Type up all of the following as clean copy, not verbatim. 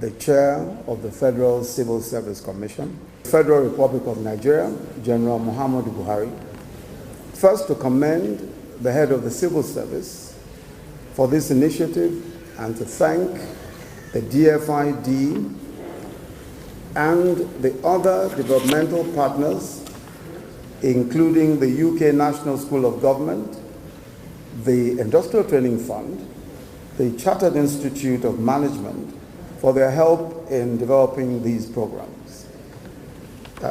the Chair of the Federal Civil Service Commission, Federal Republic of Nigeria, General MUHAMMADU BUHARI, first to commend the head of the Civil Service for this initiative and to thank the DFID and the other developmental partners, including the UK National School of Government, the Industrial Training Fund, the Chartered Institute of Management, for their help in developing these programs.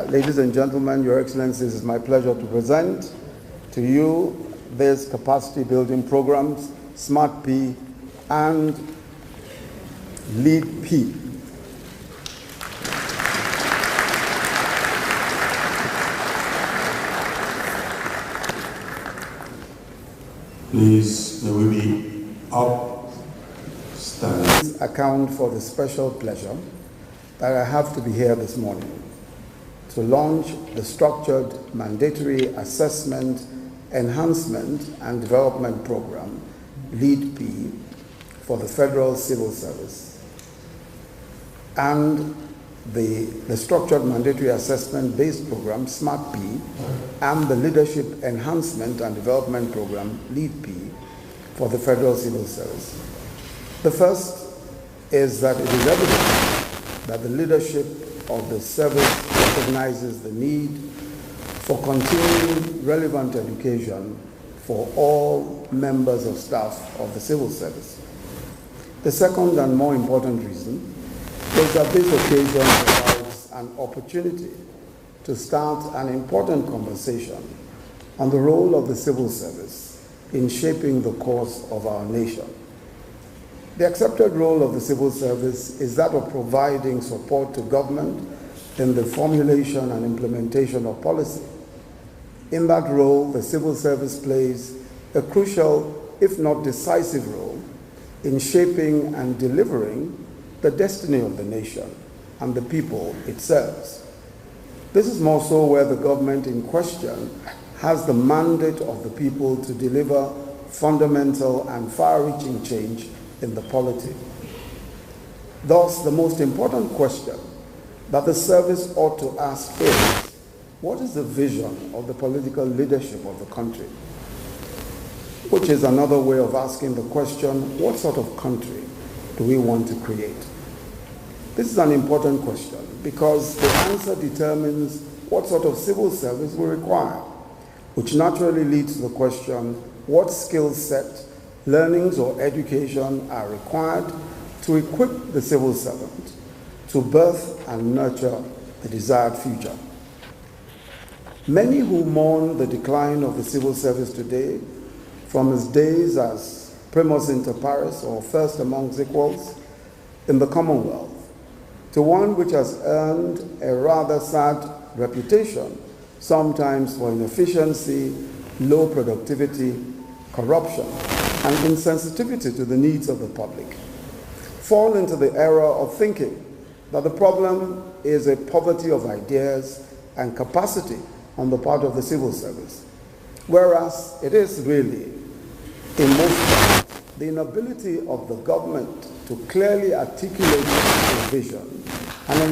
Ladies and gentlemen, Your Excellencies, it's my pleasure to present to you these capacity building programs, SMAT-P and LEAD-P. Please, may we be upstanding. Account for the special pleasure that I have to be here this morning to launch the structured mandatory assessment, enhancement and development program, LEAD-P, for the Federal Civil Service, and the structured mandatory assessment-based program, SMAT-P, and the leadership enhancement and development program, LEAD-P, for the Federal Civil Service. The first is that it is evident that the leadership of the service recognizes the need for continuing relevant education for all members of staff of the civil service. The second and more important reason is that this occasion provides an opportunity to start an important conversation on the role of the civil service in shaping the course of our nation. The accepted role of the civil service is that of providing support to government in the formulation and implementation of policy. In that role, the civil service plays a crucial, if not decisive role, in shaping and delivering the destiny of the nation and the people it serves. This is more so where the government in question has the mandate of the people to deliver fundamental and far-reaching change in the polity. Thus, the most important question that the service ought to ask is, what is the vision of the political leadership of the country? Which is another way of asking the question, what sort of country do we want to create? This is an important question because the answer determines what sort of civil service we require, which naturally leads to the question, what skill set, learnings or education are required to equip the civil servant to birth and nurture the desired future. Many who mourn the decline of the civil service today, from its days as primus inter pares, or first amongst equals, in the Commonwealth, to one which has earned a rather sad reputation, sometimes for inefficiency, low productivity, corruption, and insensitivity to the needs of the public, fall into the error of thinking that the problem is a poverty of ideas and capacity on the part of the civil service, whereas it is really, in most cases, the inability of the government to clearly articulate the vision and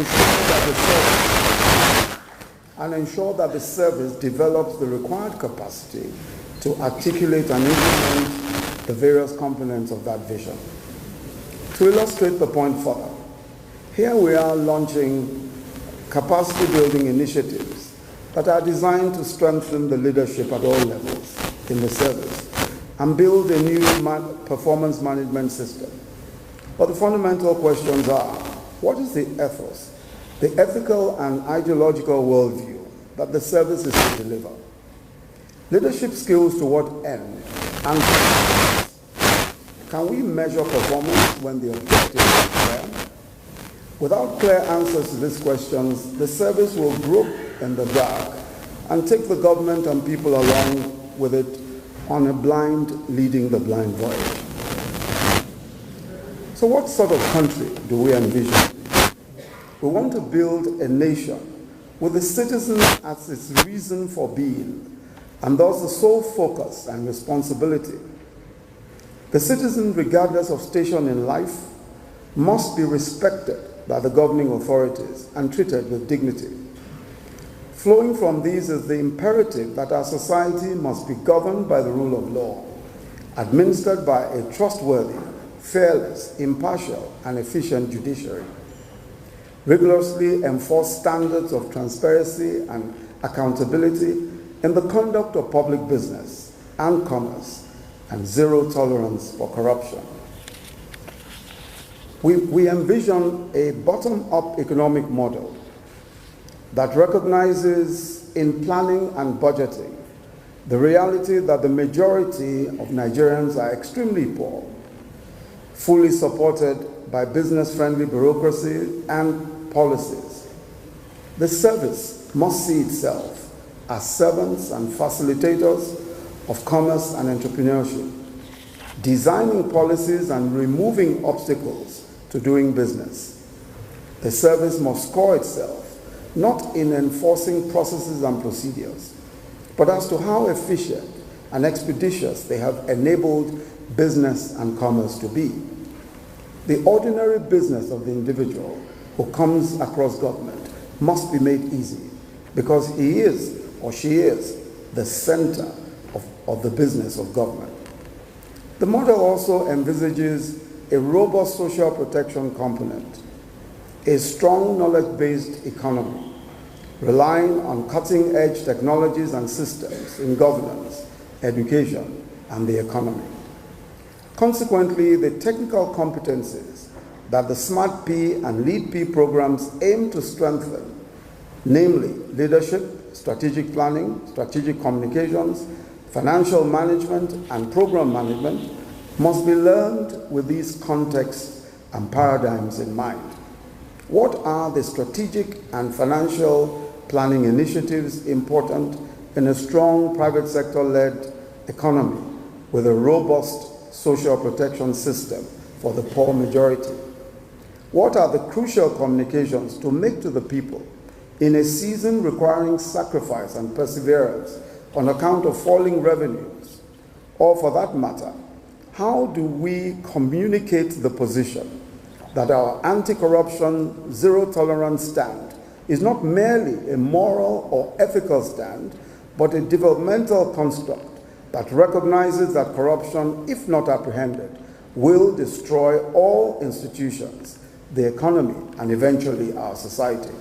ensure that the service develops the required capacity to articulate and implement the various components of that vision. To illustrate the point further, here we are launching capacity building initiatives that are designed to strengthen the leadership at all levels in the service and build a new performance management system. But the fundamental questions are, what is the ethos, the ethical and ideological worldview that the service is to deliver? Leadership skills to what end? And can we measure performance when the objective is clear? Without clear answers to these questions, the service will grope in the dark and take the government and people along with it on a blind leading the blind voyage. So what sort of country do we envision? We want to build a nation with the citizen as its reason for being, and thus the sole focus and responsibility. The citizen, regardless of station in life, must be respected by the governing authorities and treated with dignity. Flowing from these is the imperative that our society must be governed by the rule of law, administered by a trustworthy, fearless, impartial, and efficient judiciary. Rigorously enforce standards of transparency and accountability in the conduct of public business and commerce, and zero tolerance for corruption. We envision a bottom-up economic model that recognizes in planning and budgeting the reality that the majority of Nigerians are extremely poor, fully supported by business-friendly bureaucracy and policies. The service must see itself as servants and facilitators of commerce and entrepreneurship, designing policies and removing obstacles to doing business. The service must score itself not in enforcing processes and procedures, but as to how efficient and expeditious they have enabled business and commerce to be. The ordinary business of the individual who comes across government must be made easy, because he is or she is the center of the business of government. The model also envisages a robust social protection component, a strong knowledge-based economy, relying on cutting-edge technologies and systems in governance, education, and the economy. Consequently, the technical competencies that the SMAT-P and LEAD-P programs aim to strengthen, namely leadership, strategic planning, strategic communications, financial management, and program management, must be learned with these contexts and paradigms in mind. What are the strategic and financial planning initiatives important in a strong private sector-led economy with a robust social protection system for the poor majority? What are the crucial communications to make to the people in a season requiring sacrifice and perseverance on account of falling revenues? Or for that matter, how do we communicate the position that our anti-corruption, zero-tolerance stand is not merely a moral or ethical stand, but a developmental construct that recognizes that corruption, if not apprehended, will destroy all institutions, the economy, and eventually our society?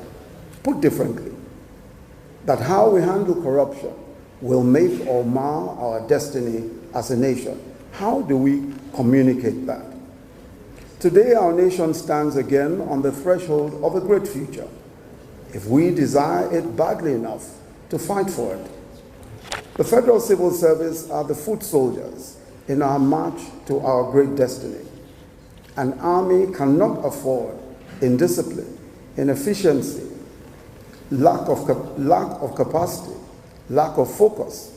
Put differently, that how we handle corruption will make or mar our destiny as a nation. How do we communicate that? Today, our nation stands again on the threshold of a great future, if we desire it badly enough to fight for it. The Federal Civil Service are the foot soldiers in our march to our great destiny. An army cannot afford indiscipline, inefficiency, lack of capacity, lack of focus,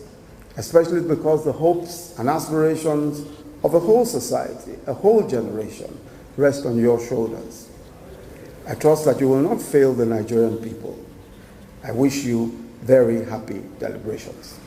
especially because the hopes and aspirations of a whole society, a whole generation, rest on your shoulders. I trust that you will not fail the Nigerian people. I wish you very happy deliberations.